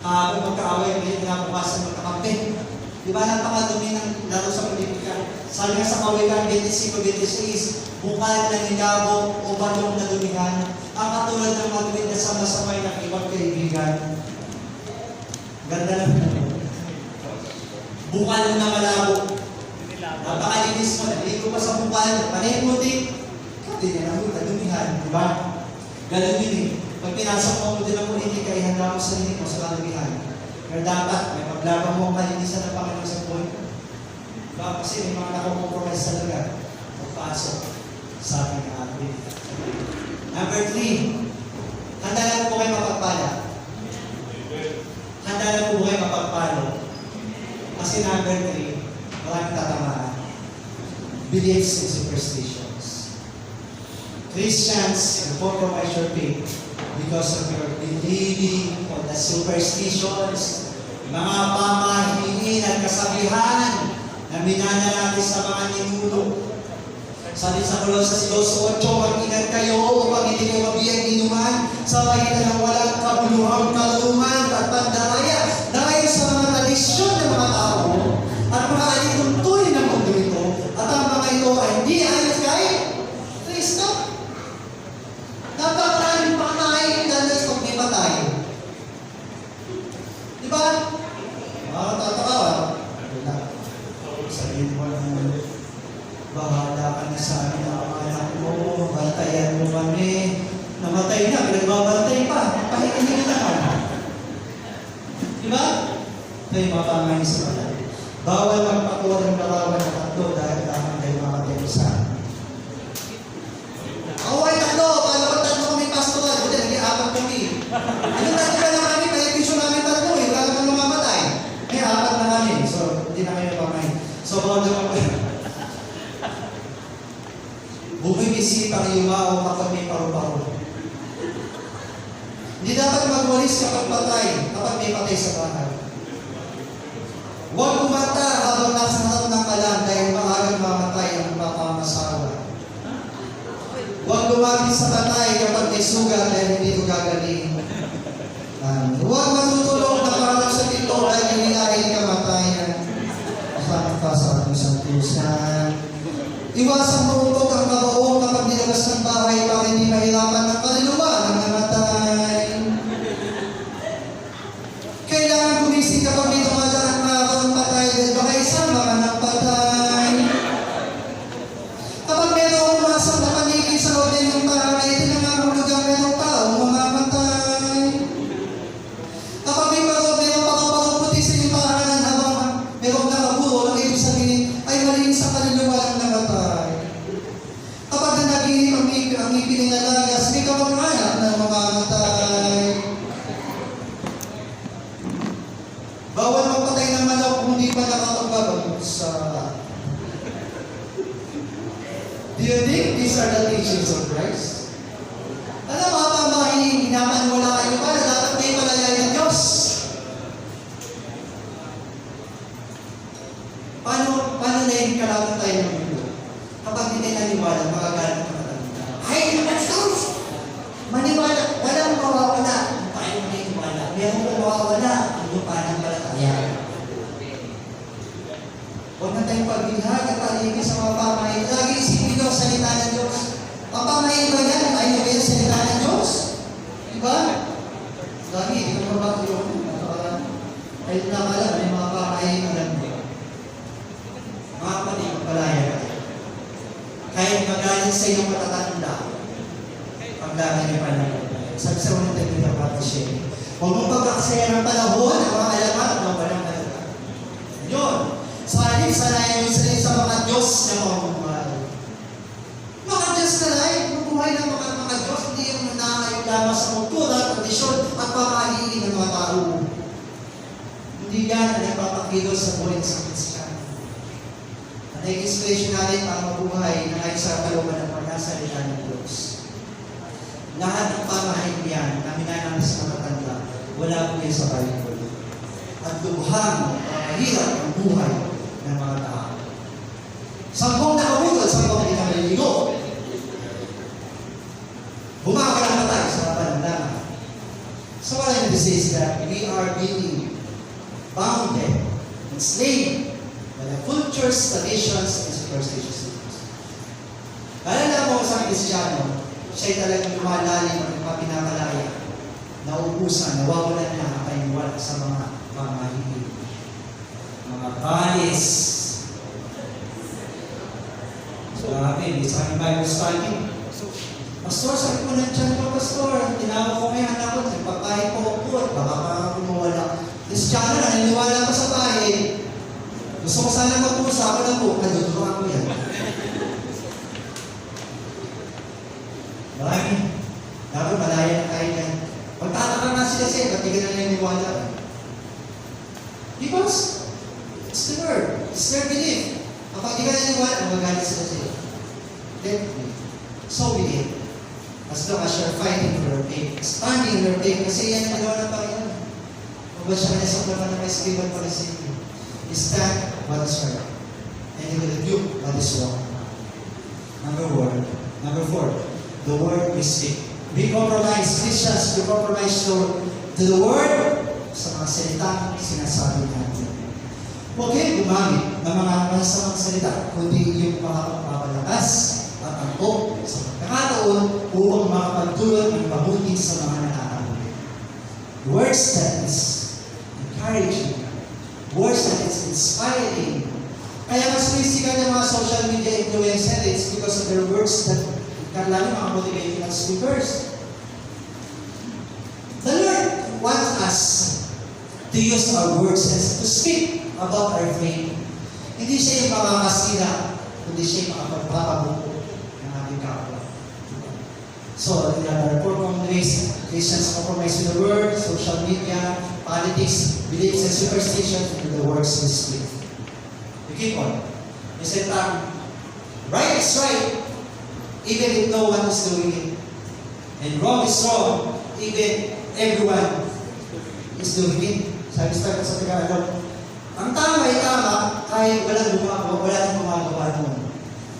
S1: Kung magkaaway, may pinabukasan magkakampi. Di ba napakadumi ng laro sa politika? Sabi nga sa Kawikaan 25-26, bukal ng inabo o balong na dumihan, ang katulad ng matuwid na sama-samay ng ibang kaibigan. Ganda na pinag bukal mo na malabo. Napakalinis mo, naligo pa sa bukal, panay mo din. Hindi na naman, kadumihan, di ba? Ganun yun eh. Pag pinasok mo din ang politika, ihanda mo sa sarili mo sa kadumihan. Pero dapat, may paglaban mo ang kalinisan ng Panginoon sa buhay mo. Diba? Kasi may mga nakukompromise talaga. Pagpasok sa ating atin. Number 3, handa na po kayo mapagpala. Handa na po kayo mapagpalo. Kasi number 3, maraming tatamaan. Beliefs and superstitions. Christians, you compromise your faith because of your believing on the superstitions, mga pamahiin at kasabihan na minana natin sa mga ninuno. Sabi sa Colossus 2:8, mag-ingat kayo upang hindi kayo mabiyang inuman sa pagitan ng walang kabuluhang kalungan at pandaya dahil sa mga tradisyon ng mga tao at mga alituntunin ng mundo ito at ang mga ito ay hindi ayon kay Kristo. Napakaraming pamahiin dahil sa pagpipatay. Di ba? Tataka. Sabihin mo lang, bahala ka na sa amin ang mga anak mo, bantayan mo kami. Namatay na, pinagbabantay pa. Pahikinig ka naman. Di ba? Ito yung mga pamahiin sa mga. Bawal magpatuwa ng kalawan ng tatlo dahil tama kayo mga katelusan. Away tatlo, paano ba tatlo kami pastoral? Buti, nag-i-apat kami. Ano tatlo ba lang kami? Pag-episyon namin tatlo eh. Wala naman lumamatay. May apat na kami. So, hindi na kayo pamahiin. So, bawal naman kayo. Bumimisipang yumao kapag may paru-paro. Hindi dapat magwalis kapag patay, kapag may patay sa bahay. Huwag kumanta habang nasa harap ng kalan dahil maagang mamatay ang mapamasawa. Huwag lumapit sa patay kapag may sugat dahil hindi ito gagaling. Huwag matutulog na parang sa pito dahil hindi ay kamatayan. Kasama ka sa ating santusan. Iwasan mo utok ang kabaong kapag nilabas ng bahay para hindi mahirapan ng kaluluwa ng namatay. Kailangan gumising kapag may dumadaan ang araw ng patay dahil baka isama ka ng patay. Kapag mayroong umasang na paligid sa loob ng bahay, tinangahulog ang mayroong taong mamamatay. Kapag may mayroong pakapakuputi sa iyong tahanan habang mayroong nakaburo, ang ibig sabihin ay malinis sa kaluluwa ng namatay. Kapag nanaginip ang ipiling alagas, may kamag-anak na mamamatay. Bawal magpatay ng manok kung hindi pa nakapagbabansa. Do you think these are the teachings of Christ? Alam mga pamahiin, hinaman wala kayo ba na dapat may palayay ng Diyos? Paano na yung kalaban tayo ng mundo? Kapag hindi naniwala, magagalit ang matanda. Ay, Pastor! Maniwala, walang mawawala. Kung tayo maniniwala, meron kong mawawala ang lupa ng palataya. Huwag na tayong pagbilhag at paligid sa mga pamahiin. Lagi isipin nyo ang salita ng Diyos. Ang pamahiin ba yan? Ayaw ba yung salita ng Diyos? Diba? Lagi, ito mo ba ito yung kahit nakala, may mga pamahiin alam mo. Mga kapatid, magpalaya ka. Kahit magaling sa iyong matatanda, paglaban niyo pa lang. Sabi sa unang tayo ng patisya, huwag mong pagkakasaya ng panahon, ang mga alamat, ang walang talaga. Yun. Salib, sanayan yung sarili sa mga Diyos na mamumuhay. Mga Diyos na lahat, mabuhay ng mga Diyos, hindi yung nananayon lamang sa kultura, tradisyon, at pamahiin ng mga tao. Hindi yan ang nagpapakilo sa buhay sa Kristiyan. Ang nag-inspiration natin para mabuhay na ay sa kalooban ng mga salita ng Diyos. Lahat ng pamahiin yan na minanamin sa matatanda, wala po yan sa Bible. At lubhang mahirap ang buhay ng mga tao. Sampung nakabukod, sampung hindi nakaliligo. Bumaka lang tayo sa panandang. So what I'm saying is that we are being bounded, enslaved by the cultures, traditions, and superstitions. Kaya mo sa Kristiyano, siya'y talagang lumalalim at pinapalaya, nauubusan, nawawalan na ang kanyang sa mga pamahiin. mga balis. So, hindi sa aking Bible study. Pastor, sabi ko ng tiyan ko, Pastor. Tinawag ko may anak ko, nagpapahay ko po, baka kumawala. Kristyano na, naniniwala ko sa bahay. Gusto ko sana magpusa, ako na po, naduduruan ko yan. Marami. Dapat malaya na tayo yan. Magtataka nga sila siya, ba't hindi ka na naniniwala? Because, it's the word. It's their belief. Kapag hindi ka naniniwala, magalit sila siya. Definitely. So be it. As long as you're fighting for your faith, standing in your faith, kasi yan ang ginawa ng Panginoon. Kung ba siya kanya sa naman ng may skriban para sa inyo? Stand what is right. And He will rebuke what is wrong. Number four, the word we speak. We compromise, Christians, we compromise to the word sa mga salitang sinasabi natin. Huwag kayo gumamit ng mga masasamang salita, kundi yung mga pagpapalakas at angkop sa pagkakataon upang makapagdulot ng mabuti sa mga nakakabuti. Words that is encouraging, words that is inspiring. Kaya mas sikat ng mga social media influencer, it's because of their words that lalo mga motivational speakers. The Lord wants us to use our words and to speak about our faith. Hindi siya yung makakasira, kundi siya yung makapagpapabuko ng ating kapwa. So, there are four common ways Christians compromise with the word, social media, politics, beliefs, and superstitions, and the words we speak. We keep on. You said, right is right, even if no one is doing it. And wrong is wrong, even everyone is doing it. Sabi sa Tagalog, ang tama ay tama kahit wala nang gumagawa nun.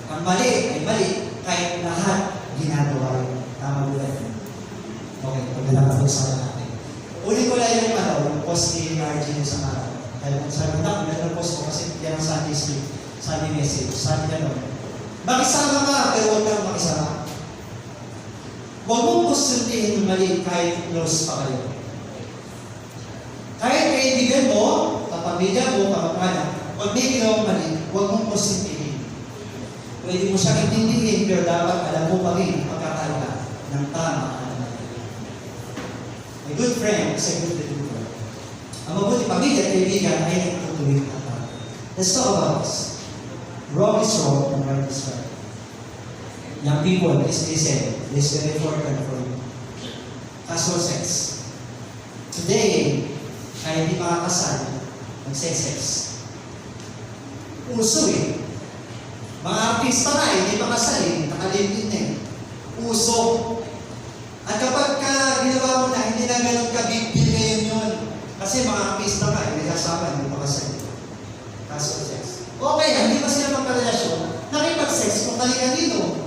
S1: Ang mali ay mali kahit lahat ginagawa yun. Tama ba yun? Okay, pagkakapag-usapan natin. Ulit ko lang yung post ni RG sa araw. Kaya kung sabi ko, meron post ko kasi yan ang Sunday speak, Sunday message, Sunday gano'n. Makisama ka, pero huwag kang makisama. Huwag mong kusuntihin yung mali kahit close pa kayo. Kahit kaibigan mo, kapamilya mo, kapamilya, pag may ginawang mali, huwag mong kusuntihin. Pwede mo siyang intindihin, pero dapat alam mo pa rin pagkakaiba ng tama at mali. A good friend is a good believer. Ang mabuti pamilya at kaibigan ay nagtutuwing at tama. Let's talk about this. Wrong is wrong and right is right. Young people, please listen. This is very important for you. Casual sex. Today, kaya hindi makakasal, magse-sex. Uso eh. Mga artista na hindi makasal eh, nakalimutin na eh. Uso. At kapag ginawa mo na, hindi na ganun ka-big deal ngayon yun. Kasi mga artista ka, hindi kasama, hindi makasal. Casual sex. Okay, hindi pa sila magkarelasyon, nakipag-sex kung kali-kanino.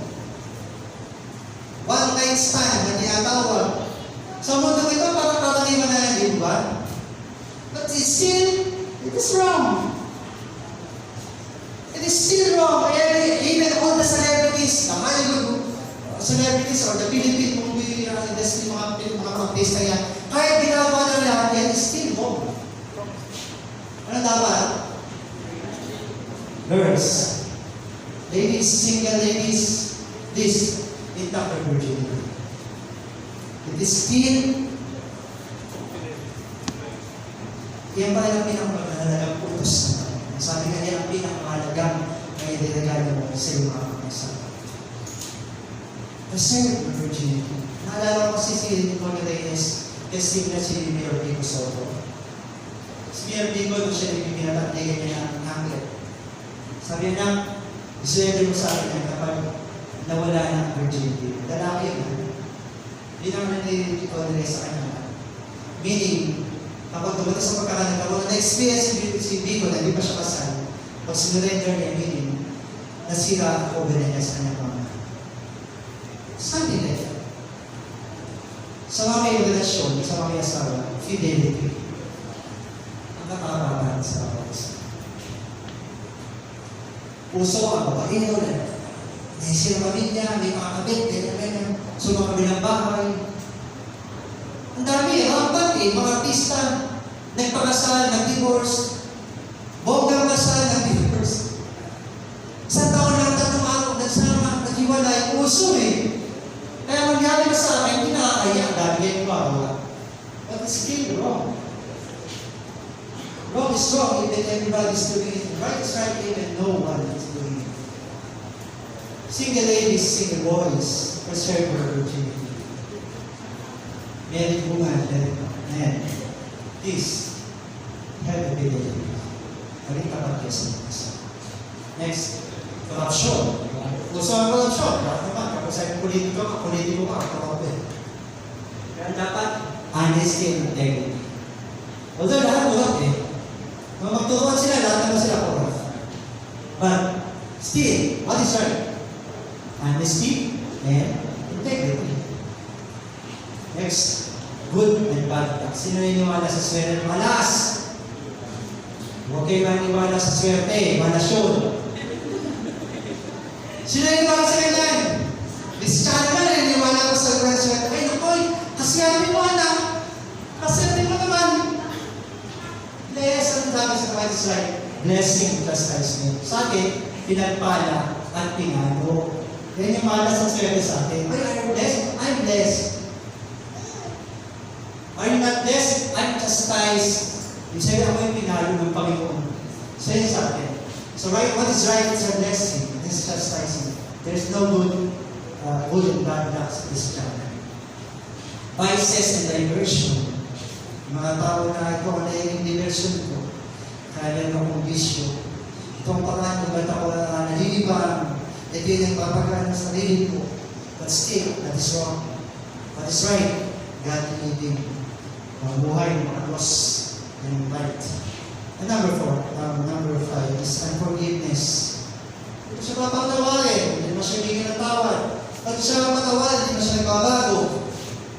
S1: One night stand na tinatawag. Sa mundo ito, parang karaniwan na yan, di ba? But still, it is wrong. It is still wrong. Even all the celebrities, the Hollywood celebrities or the Philippine movie industry, mga artista yan, kahit ginagawa na lahat yan, is still wrong. Ano dapat? Girls, ladies, single ladies, this is not the virginity. It is still, yan pa rin ang pinakamahalagang utos. Sabi nga yan ang pinakamahalagang may dinagano mo sa iyong mga kapasal. Preserve your virginity. Naalala ko si Nicole Reyes, kasi na si Mayor Pico Soto. Si Mayor Pico, nung siya nagpipinatatigan niya ng hanglet. Sabi niya, isurrender mo sa akin na kapag nawala na ang virginity. Lalaki yun. Hindi naman nililipon nila sa kanya. Meaning, kapag dumating sa pagkakanagkaroon, na-experience si Biko na hindi pa siya kasal, pag sinurrender niya, meaning, nasira ang covenant niya sa kanyang mga. Something like that. Sa mga may relasyon, sa mga may asawa, fidelity. Ang kakarapan sa bawat isa. Puso ang babae ulit. May sila pamilya, may mga kabit, ganyan. So, mga kabilang bahay. Ang dami, rampant eh, mga artista, nagpakasal, nag-divorce. Bonggang kasal ng divorce. Isang taon lang, 3 araw, nagsama, naghiwalay, uso eh. Kaya mangyari na sa akin, hindi nakakaya, dahil ganyan ba? But it's still wrong. Wrong is wrong if everybody's doing it. Right is right even no one is doing it. Single ladies, single boys, preserve your virginity. Married woman, man, please, have a baby. Balik ka pa kasi. Next, corruption. Gusto ang corruption. Bakit naman? Kapag sa'yo politiko ka, corrupted. Kaya dapat, honesty and integrity. Although lahat corrupt eh. Kung magturuan sila, lahat naman sila corrupt. But, still, what is right? Honesty and integrity. Next, good and bad luck. Sino niniwala sa swerte? Malas! Huwag kayo maniwala sa swerte, malasyon. Sino niniwala sa ganyan? Kristyano na niniwala ko sa swerte. Ay, nakoy, kasiyanin mo anak. Kasiyanin mo naman. Bless ang dami sa Christ right. Blessing plus chastisement. Sa akin, pinagpala at pinalo. Yan yung malas sa swerte sa akin. Ay, are you blessed? I'm blessed. Are you not blessed? I'm chastised. Yung sa'yo ako yung pinalo ng Panginoon. So yun sa akin. So right, what is right is a blessing. This is chastising. There's no good and bad luck sa Christian. Vices and diversion. Mga tao na ito, ano yung diversion ko? Kaya lang akong bisyo. Itong pangalan, ba't ako nalilibang? Ito yung nagpapagaan ng sarili ko. But still, that is wrong. What is right? God leading. Ang buhay, mga loss. And right. And number 5 is unforgiveness. Hindi mo siya papatawarin, hindi mo siya bigyan ng tawad. Pag siya mapatawarin, hindi mo siya nagbabago.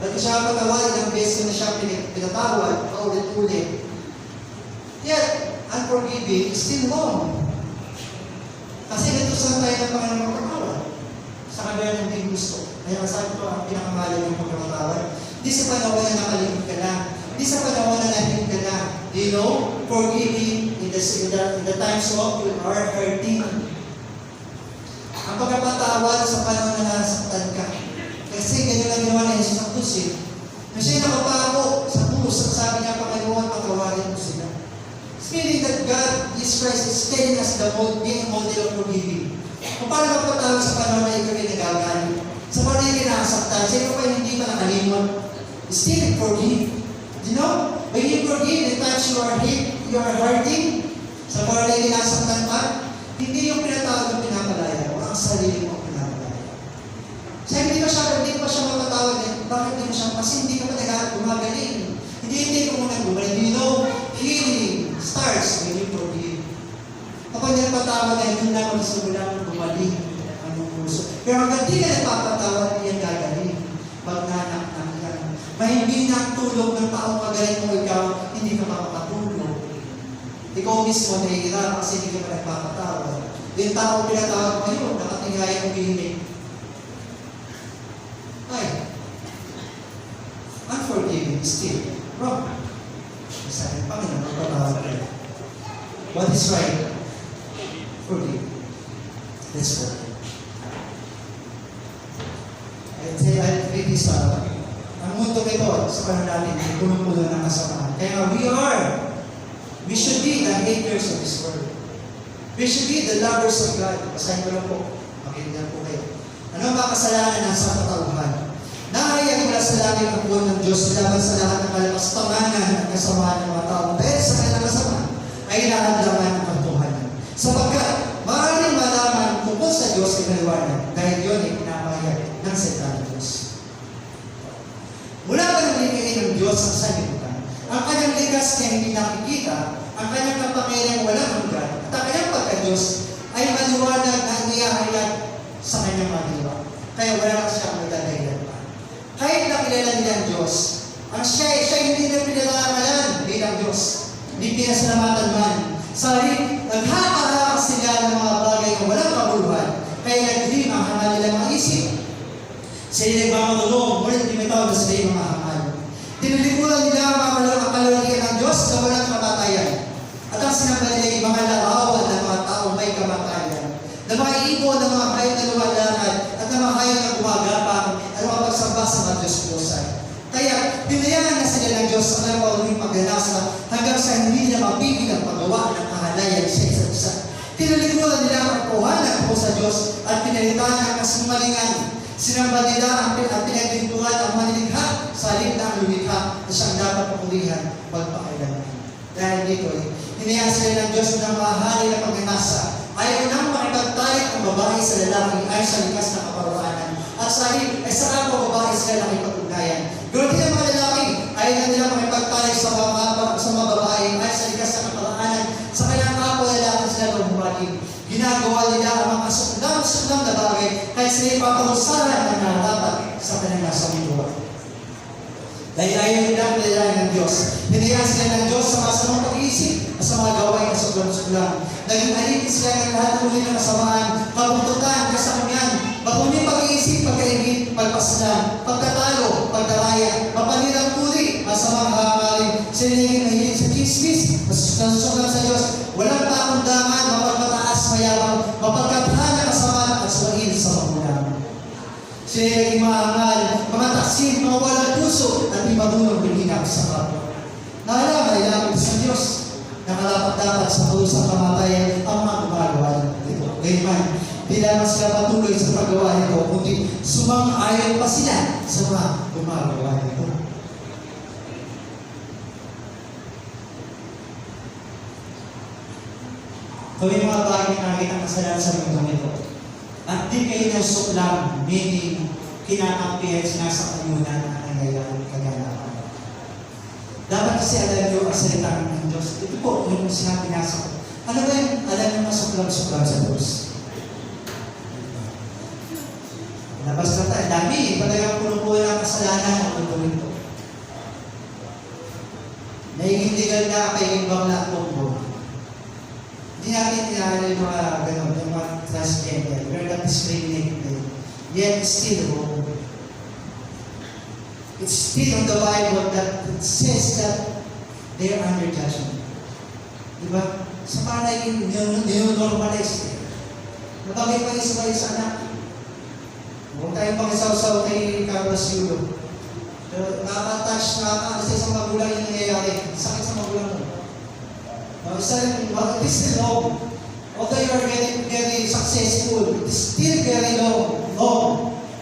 S1: Pag siya mapatawarin, ang beses na siya pinatawad, paulit-ulit. Yet, unforgiving is still wrong. Kasi ganito saan tayo ng Panginoon magpatawad. Sa kabila ng hindi gusto. Kaya sabi ko, ang pinakamahal ng pagpapatawad, di sa panahon na nakalimot ka na. Di sa panahon na nahimik ka na. You know, forgiving in the times of you are hurting. Ang pagkapatawad sa panahon na nasaktan ka. Kasi ganyan lang ginawa na Jesus ang krus eh. Kasi nakapako sa krus, sabi niya, Panginoon, patawarin mo sila. Meaning that God, Jesus Christ, is telling us being a model of forgiving. Kung paano magpatawad sa panahon na ikaw ay nagagalit. Sa panahon na kinasaktan, sa ikaw pa hindi pa nakalimot. Still forgive. You know, when you forgive, the times you are hurting, sa panahon na kinasaktan ka, hindi yung pinatawad ng pinapalaya, o ang sarili mo ang pinapalaya. Sa hindi pa siya mapatawad eh. Bakit hindi mo siya? Kasi hindi ka pa gumagaling. Hindi ko muna gumaling. You know, healing starts when you forgive. Kapag nagpatawad na, hindi na magsimulang gumaling ang puso. Pero hanggang di ka nagpapatawad, hindi yan gagaling. Pag nanak ka. Mahimbi na ang tulog ng taong magaling mo ikaw, hindi ka makakatulog. Ikaw mismo nahihirap kasi hindi ka pa nagpapatawad. Yung taong pinatawad mo yun, nakatingaya ang bihinig. Ay, unforgiving is still wrong. Sa akin, Panginoon, magpatawad ka. What is right? Forgive. Let's forgive. I'll read this out. Ang mundo ito, sa panahon natin, ay puno-puno ng kasamaan. Kaya we should be the haters of this world. We should be the lovers of God. Basahin ko lang po. Makinig po kayo. Ano ba kasalanan ng sa katauhan? Nahayag mula sa langit ang puwan ng Diyos laban sa lahat ng kalapastanganan at kasamaan ng mga tao. Dahil sa kanilang kasamaan ay inaramdaman ng katuhanan. Sapagkat maaaring malaman tungkol sa Diyos ay maliwanag dahil yun ay pinapahayag ng salita ng Diyos. Mula pa ng likhain ng Diyos ang sanlibutan. Ang kanyang likas niya hindi nakikita, ang kanyang kapangyarihan walang hanggan, at ang kanyang pagka-Diyos ay maliwanag na iniahayag sa kanyang magiwa. Kaya wala na siyang magdadahilan pa. Kahit nakilala nila ang Diyos, siya hindi na pinalamalan bilang Diyos. Hindi pinasalamatan man. Sorry, naghakarap sila ng mga bagay na walang kabuluhan, kaya nagdilim ang hangal nilang mga isip. Sila nagmamatulong, ngunit hindi may tawag sila yung mga hangal. Tinulikulan nila ang mga kalawalian ng Diyos na walang kamatayan. At ang sinamba nila yung mga larawan ng mga tao may kamatayan, na mga ibon, ng mga hayop na lumalakad, at ng mga hayop na gumagapang, at mga pagsamba sa mga Diyos-Diyosan. Kaya, hinayaan na sila ng Diyos sa kanilang pauling pagganasa hanggang sa hindi na mapigilang paggawa ng kahalayan sa isa't isa. Tinalikuran nila ang kuhanan po sa Diyos at pinalitan ang kasinungalingan. Sinamba nila at pinaglinturan ang manilikha sa halip na ang lumikha na siyang dapat papulihan pagpakailangan. Dahil dito, hinayaan sila ng Diyos ng mahali na pagganasa. Ayaw nang makipagtarik ang babae sa lalaki ay sa likas na kaparaanan. At sa halip ay sa kapwa babae sila nakipag-ugnayan. Ganoon din ang mga lalaki, ayaw na nila makipagtarik sa mga babae ay sa likas na kaparaanan. Sa kanyang kapwa lalaki sila ng humalik. Ginagawa nila ang mga suklam na bagay kahit sila ipapahusaran ng narapat sa kanyang nasa mundo. Dahil ayaw nila kilalanin ng Diyos. Hinayaan sila ng Diyos sa masamang pag-iisip at sa mga gawain na suklam-suklam. Naging alipin sila ng lahat ng uli ng kasamaan, kabututan, kasakunyan, mapuning pag-iisip, pagkaingit, pagpaslan, pagkatalo, pagdaraya, mapanilang puri, masamang hahalin, siniging mahilig sa chismis, masusuklam sa Diyos, walang pakundangan, mapagmataas, mayabang, mapagkathan ng kasamaan at suwain sa magulang. Sila naging maangal, mga taksin, mga walang puso, at di madunong bilinap sa kapwa. Naalaman nila sa Diyos, nakalapat-dapat sa palusang kamatayan ang mga gumagawa nito. Gayman, di lamang sila patuloy sa paggawa nito, kundi sumang-ayon pa sila sa mga gumagawa nito. Kami mga bagay na nakita kasalanan sa mundo nito. At di kayo ng suklam, meaning kinakampihan sinasakayunan ang nangyayari kaganapan. Dapat kasi alam nyo ang salita ng Diyos. Ito po, yung sinabi nasa ko. Ano ba yung alam nyo masuklam-suklam sa Diyos? Labas na tayo. Dami, palagang puno-puno ng kasalanan ang mundo nito. Naiindigan na kaiimbang na tumbo. Hindi natin tinahal yung mga gano'n, yung mga transgender. We're not discriminating them. Yet, still wrong. It's still on the Bible that it says that they are under judgment. Diba? Sa parang nino-normalize. Nabagay pa rin sa anak. Huwag tayong pangisaw-saw kay Carlos Yulo. Pero nakaka-touch, nakaka-assess sa magulang yung nangyayari. Sakit sa magulang mo. It is still long. Although you are very successful, it is still very long.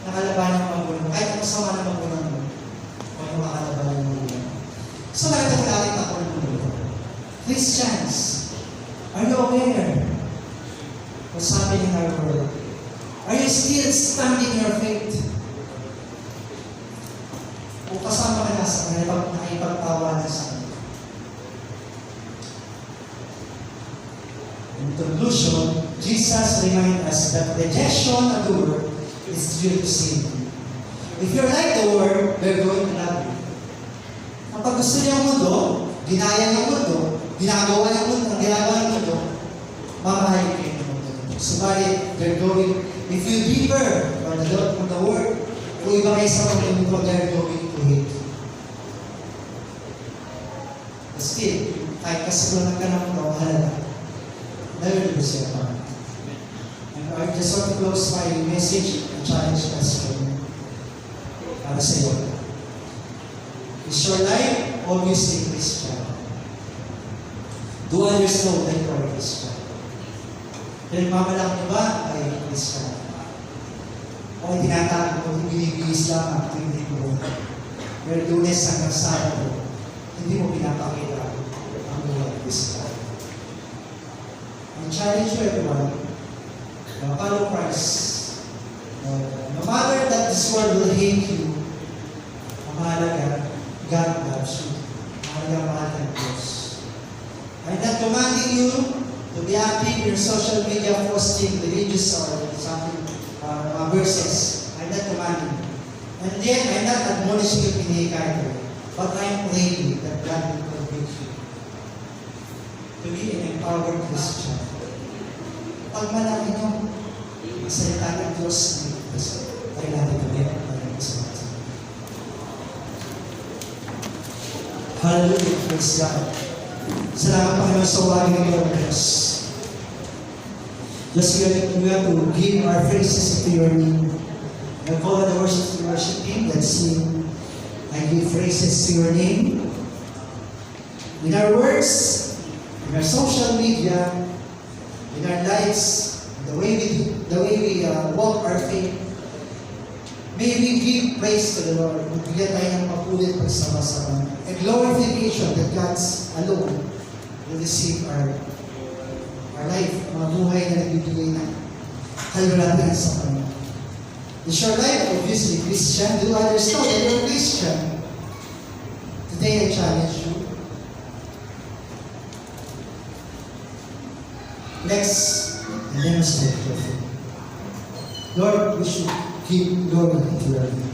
S1: Nakalaban ng magulang. Kahit ang sama ng magulang mo. Huwag yung makalaban ng magulang. So, nakita ko natin ako ng magulang. Christians, are you aware what's happening in our world? Are you still standing in your faith? O kasama ka na sa nakipagtawanan sa kanila? In conclusion, Jesus reminds us that the rejection of the world is due to sin. If you're like the world, we're going to love you. Kapag gusto niya ang mundo, ginaya ng mundo, ginagawa ng mundo, mamahalin kayo ng mundo. Subalit, they're going, if you differ from the world, kung iba kayo sa mundo, they're going to hate you. Still, kahit kasiguran ka ng mundo, halaga. Never lose your heart. And I just want to close my message and challenge question para sa iyo. Is your life obviously Christian? Do others know that you are Christian? Pinagmamalaki ba ay Christian? O ay tinatago mo, binibihis lang ang hindi mo. Pero Lunes hanggang Sabado, hindi mo pinapakita ang buhay Christian. I challenge you everyone, follow Christ. No matter that this world will hate you, mahalaga, God loves you. Mahal ng Diyos. I'm not commanding you to be active in your social media posting religious or something, verses. I'm not commanding you. And yet, I'm not admonishing you in any kind of way. But I'm praying that God will convict you to be an empowered Christian. Pag malaki nyo, salita ng Diyos, ay natin kami ang pag-iisip. Hallelujah, praise God. Salamat Panginoon sa wagi ng Lord Diyos. Just we have to give our praises to your name. I call on the worship team. Let's sing. I give praises to your name. In our words, in our social media, in our lives, the way we walk our faith, may we give praise to the Lord. Magbigyan tayo ng mapulit pagsama-sama. And glorification that God's alone will receive our life, mga buhay na nagbibigay ng kalulatan sa Kanya. Is your life obviously Christian? Do others know that you're Christian? Today I challenge you. Let's demonstrate your faith. Lord, we should give glory to your name.